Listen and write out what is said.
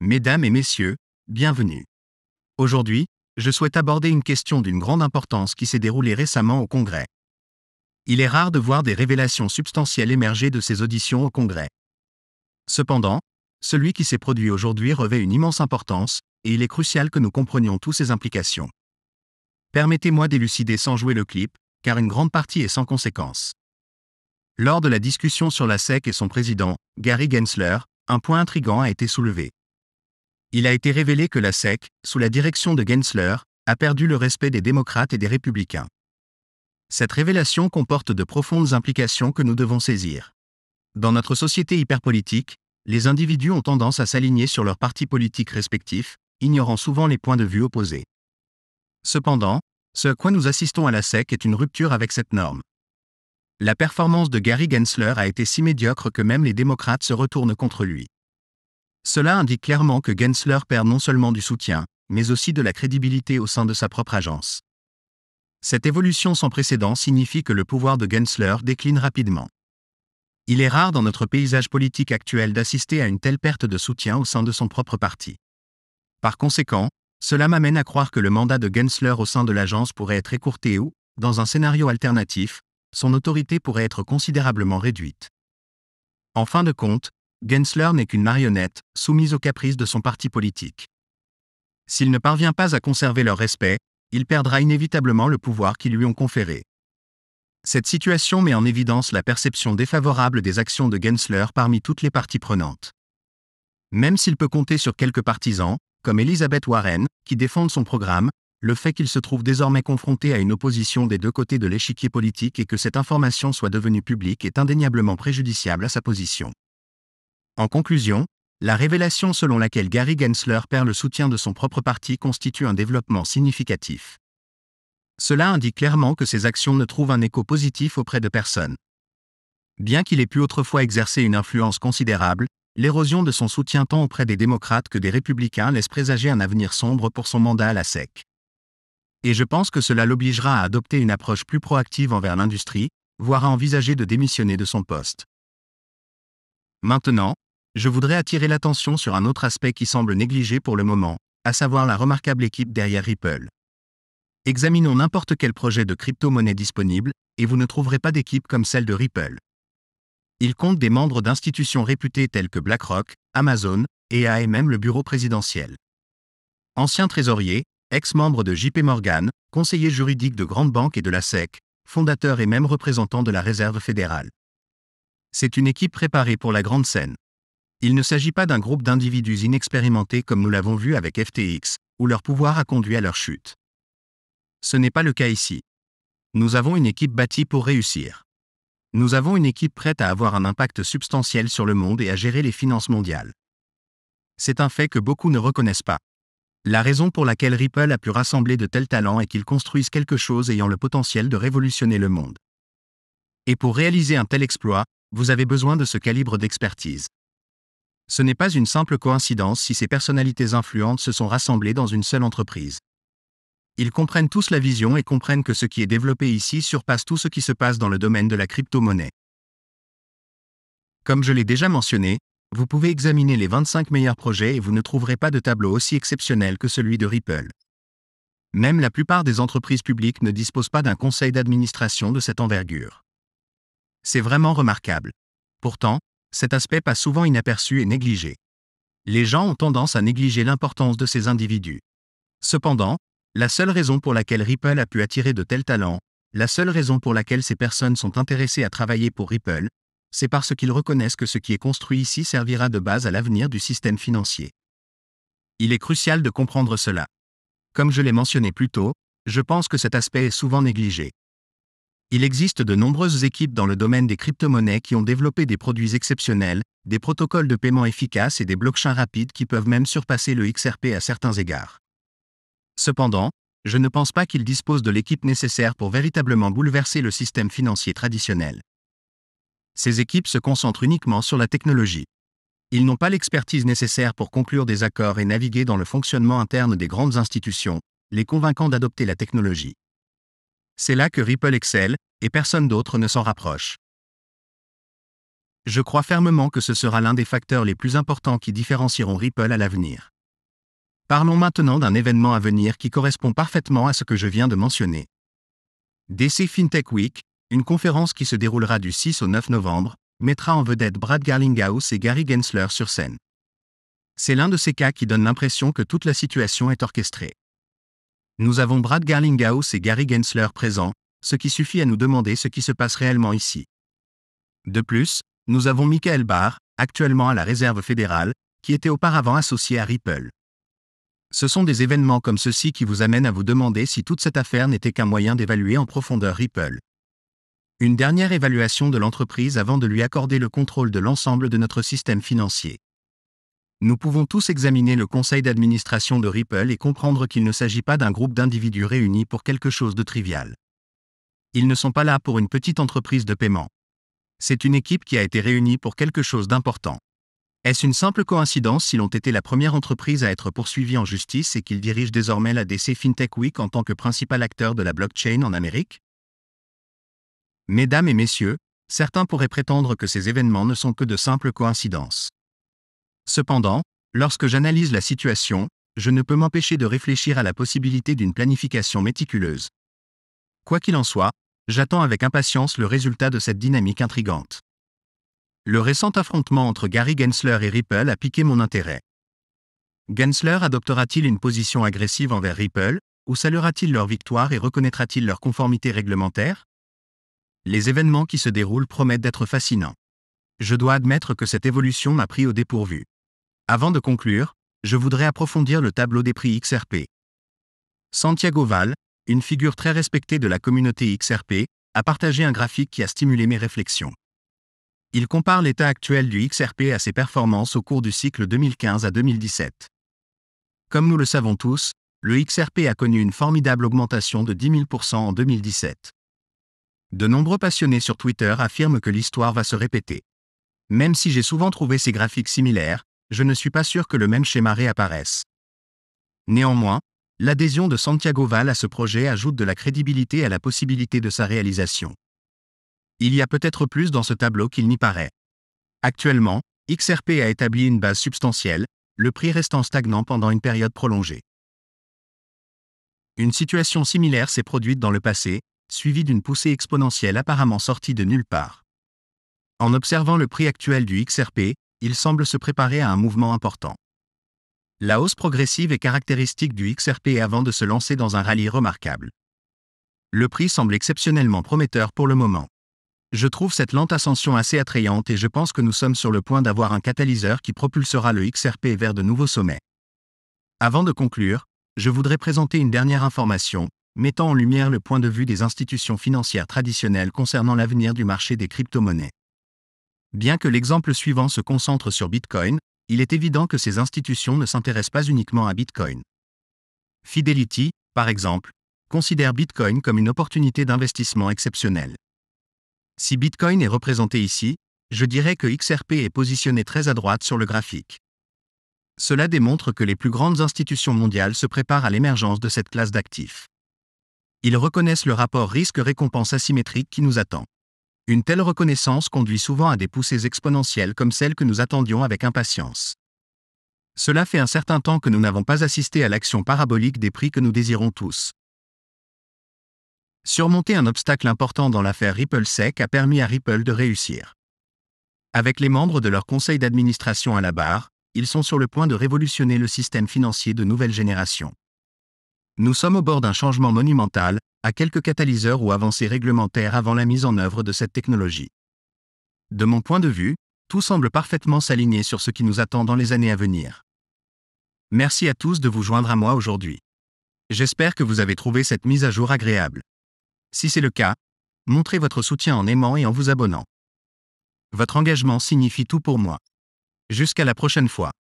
Mesdames et messieurs, bienvenue. Aujourd'hui, je souhaite aborder une question d'une grande importance qui s'est déroulée récemment au Congrès. Il est rare de voir des révélations substantielles émerger de ces auditions au Congrès. Cependant, celui qui s'est produit aujourd'hui revêt une immense importance, et il est crucial que nous comprenions tous ses implications. Permettez-moi d'élucider sans jouer le clip, car une grande partie est sans conséquence. Lors de la discussion sur la SEC et son président, Gary Gensler, un point intrigant a été soulevé. Il a été révélé que la SEC, sous la direction de Gensler, a perdu le respect des démocrates et des républicains. Cette révélation comporte de profondes implications que nous devons saisir. Dans notre société hyperpolitique, les individus ont tendance à s'aligner sur leurs partis politiques respectifs, ignorant souvent les points de vue opposés. Cependant, ce à quoi nous assistons à la SEC est une rupture avec cette norme. La performance de Gary Gensler a été si médiocre que même les démocrates se retournent contre lui. Cela indique clairement que Gensler perd non seulement du soutien, mais aussi de la crédibilité au sein de sa propre agence. Cette évolution sans précédent signifie que le pouvoir de Gensler décline rapidement. Il est rare dans notre paysage politique actuel d'assister à une telle perte de soutien au sein de son propre parti. Par conséquent, cela m'amène à croire que le mandat de Gensler au sein de l'agence pourrait être écourté ou, dans un scénario alternatif, son autorité pourrait être considérablement réduite. En fin de compte, Gensler n'est qu'une marionnette, soumise aux caprices de son parti politique. S'il ne parvient pas à conserver leur respect, il perdra inévitablement le pouvoir qu'ils lui ont conféré. Cette situation met en évidence la perception défavorable des actions de Gensler parmi toutes les parties prenantes. Même s'il peut compter sur quelques partisans, comme Elizabeth Warren, qui défendent son programme, le fait qu'il se trouve désormais confronté à une opposition des deux côtés de l'échiquier politique et que cette information soit devenue publique est indéniablement préjudiciable à sa position. En conclusion, la révélation selon laquelle Gary Gensler perd le soutien de son propre parti constitue un développement significatif. Cela indique clairement que ses actions ne trouvent un écho positif auprès de personne. Bien qu'il ait pu autrefois exercer une influence considérable, l'érosion de son soutien tant auprès des démocrates que des républicains laisse présager un avenir sombre pour son mandat à la SEC. Et je pense que cela l'obligera à adopter une approche plus proactive envers l'industrie, voire à envisager de démissionner de son poste. Maintenant, je voudrais attirer l'attention sur un autre aspect qui semble négligé pour le moment, à savoir la remarquable équipe derrière Ripple. Examinons n'importe quel projet de crypto-monnaie disponible, et vous ne trouverez pas d'équipe comme celle de Ripple. Il compte des membres d'institutions réputées telles que BlackRock, Amazon, et a même le bureau présidentiel. Ancien trésorier, ex-membre de JP Morgan, conseiller juridique de grandes banques et de la SEC, fondateur et même représentant de la Réserve fédérale. C'est une équipe préparée pour la grande scène. Il ne s'agit pas d'un groupe d'individus inexpérimentés comme nous l'avons vu avec FTX, où leur pouvoir a conduit à leur chute. Ce n'est pas le cas ici. Nous avons une équipe bâtie pour réussir. Nous avons une équipe prête à avoir un impact substantiel sur le monde et à gérer les finances mondiales. C'est un fait que beaucoup ne reconnaissent pas. La raison pour laquelle Ripple a pu rassembler de tels talents est qu'ils construisent quelque chose ayant le potentiel de révolutionner le monde. Et pour réaliser un tel exploit, vous avez besoin de ce calibre d'expertise. Ce n'est pas une simple coïncidence si ces personnalités influentes se sont rassemblées dans une seule entreprise. Ils comprennent tous la vision et comprennent que ce qui est développé ici surpasse tout ce qui se passe dans le domaine de la crypto-monnaie. Comme je l'ai déjà mentionné, vous pouvez examiner les 25 meilleurs projets et vous ne trouverez pas de tableau aussi exceptionnel que celui de Ripple. Même la plupart des entreprises publiques ne disposent pas d'un conseil d'administration de cette envergure. C'est vraiment remarquable. Pourtant, cet aspect passe souvent inaperçu et négligé. Les gens ont tendance à négliger l'importance de ces individus. Cependant, la seule raison pour laquelle Ripple a pu attirer de tels talents, la seule raison pour laquelle ces personnes sont intéressées à travailler pour Ripple, c'est parce qu'ils reconnaissent que ce qui est construit ici servira de base à l'avenir du système financier. Il est crucial de comprendre cela. Comme je l'ai mentionné plus tôt, je pense que cet aspect est souvent négligé. Il existe de nombreuses équipes dans le domaine des crypto-monnaies qui ont développé des produits exceptionnels, des protocoles de paiement efficaces et des blockchains rapides qui peuvent même surpasser le XRP à certains égards. Cependant, je ne pense pas qu'ils disposent de l'équipe nécessaire pour véritablement bouleverser le système financier traditionnel. Ces équipes se concentrent uniquement sur la technologie. Ils n'ont pas l'expertise nécessaire pour conclure des accords et naviguer dans le fonctionnement interne des grandes institutions, les convainquant d'adopter la technologie. C'est là que Ripple excelle, et personne d'autre ne s'en rapproche. Je crois fermement que ce sera l'un des facteurs les plus importants qui différencieront Ripple à l'avenir. Parlons maintenant d'un événement à venir qui correspond parfaitement à ce que je viens de mentionner. DC FinTech Week, une conférence qui se déroulera du 6 au 9 novembre, mettra en vedette Brad Garlinghouse et Gary Gensler sur scène. C'est l'un de ces cas qui donne l'impression que toute la situation est orchestrée. Nous avons Brad Garlinghouse et Gary Gensler présents, ce qui suffit à nous demander ce qui se passe réellement ici. De plus, nous avons Michael Barr, actuellement à la Réserve fédérale, qui était auparavant associé à Ripple. Ce sont des événements comme ceux-ci qui vous amènent à vous demander si toute cette affaire n'était qu'un moyen d'évaluer en profondeur Ripple. Une dernière évaluation de l'entreprise avant de lui accorder le contrôle de l'ensemble de notre système financier. Nous pouvons tous examiner le conseil d'administration de Ripple et comprendre qu'il ne s'agit pas d'un groupe d'individus réunis pour quelque chose de trivial. Ils ne sont pas là pour une petite entreprise de paiement. C'est une équipe qui a été réunie pour quelque chose d'important. Est-ce une simple coïncidence s'ils ont été la première entreprise à être poursuivie en justice et qu'ils dirigent désormais la DC FinTech Week en tant que principal acteur de la blockchain en Amérique? Mesdames et messieurs, certains pourraient prétendre que ces événements ne sont que de simples coïncidences. Cependant, lorsque j'analyse la situation, je ne peux m'empêcher de réfléchir à la possibilité d'une planification méticuleuse. Quoi qu'il en soit, j'attends avec impatience le résultat de cette dynamique intrigante. Le récent affrontement entre Gary Gensler et Ripple a piqué mon intérêt. Gensler adoptera-t-il une position agressive envers Ripple, ou saluera-t-il leur victoire et reconnaîtra-t-il leur conformité réglementaire? Les événements qui se déroulent promettent d'être fascinants. Je dois admettre que cette évolution m'a pris au dépourvu. Avant de conclure, je voudrais approfondir le tableau des prix XRP. Santiago Val, une figure très respectée de la communauté XRP, a partagé un graphique qui a stimulé mes réflexions. Il compare l'état actuel du XRP à ses performances au cours du cycle 2015 à 2017. Comme nous le savons tous, le XRP a connu une formidable augmentation de 10 000% en 2017. De nombreux passionnés sur Twitter affirment que l'histoire va se répéter. Même si j'ai souvent trouvé ces graphiques similaires, je ne suis pas sûr que le même schéma réapparaisse. Néanmoins, l'adhésion de Santiago Val à ce projet ajoute de la crédibilité à la possibilité de sa réalisation. Il y a peut-être plus dans ce tableau qu'il n'y paraît. Actuellement, XRP a établi une base substantielle, le prix restant stagnant pendant une période prolongée. Une situation similaire s'est produite dans le passé, suivie d'une poussée exponentielle apparemment sortie de nulle part. En observant le prix actuel du XRP, il semble se préparer à un mouvement important. La hausse progressive est caractéristique du XRP avant de se lancer dans un rallye remarquable. Le prix semble exceptionnellement prometteur pour le moment. Je trouve cette lente ascension assez attrayante et je pense que nous sommes sur le point d'avoir un catalyseur qui propulsera le XRP vers de nouveaux sommets. Avant de conclure, je voudrais présenter une dernière information, mettant en lumière le point de vue des institutions financières traditionnelles concernant l'avenir du marché des crypto-monnaies. Bien que l'exemple suivant se concentre sur Bitcoin, il est évident que ces institutions ne s'intéressent pas uniquement à Bitcoin. Fidelity, par exemple, considère Bitcoin comme une opportunité d'investissement exceptionnelle. Si Bitcoin est représenté ici, je dirais que XRP est positionné très à droite sur le graphique. Cela démontre que les plus grandes institutions mondiales se préparent à l'émergence de cette classe d'actifs. Ils reconnaissent le rapport risque-récompense asymétrique qui nous attend. Une telle reconnaissance conduit souvent à des poussées exponentielles comme celles que nous attendions avec impatience. Cela fait un certain temps que nous n'avons pas assisté à l'action parabolique des prix que nous désirons tous. Surmonter un obstacle important dans l'affaire RippleSec a permis à Ripple de réussir. Avec les membres de leur conseil d'administration à la barre, ils sont sur le point de révolutionner le système financier de nouvelle génération. Nous sommes au bord d'un changement monumental, à quelques catalyseurs ou avancées réglementaires avant la mise en œuvre de cette technologie. De mon point de vue, tout semble parfaitement s'aligner sur ce qui nous attend dans les années à venir. Merci à tous de vous joindre à moi aujourd'hui. J'espère que vous avez trouvé cette mise à jour agréable. Si c'est le cas, montrez votre soutien en aimant et en vous abonnant. Votre engagement signifie tout pour moi. Jusqu'à la prochaine fois.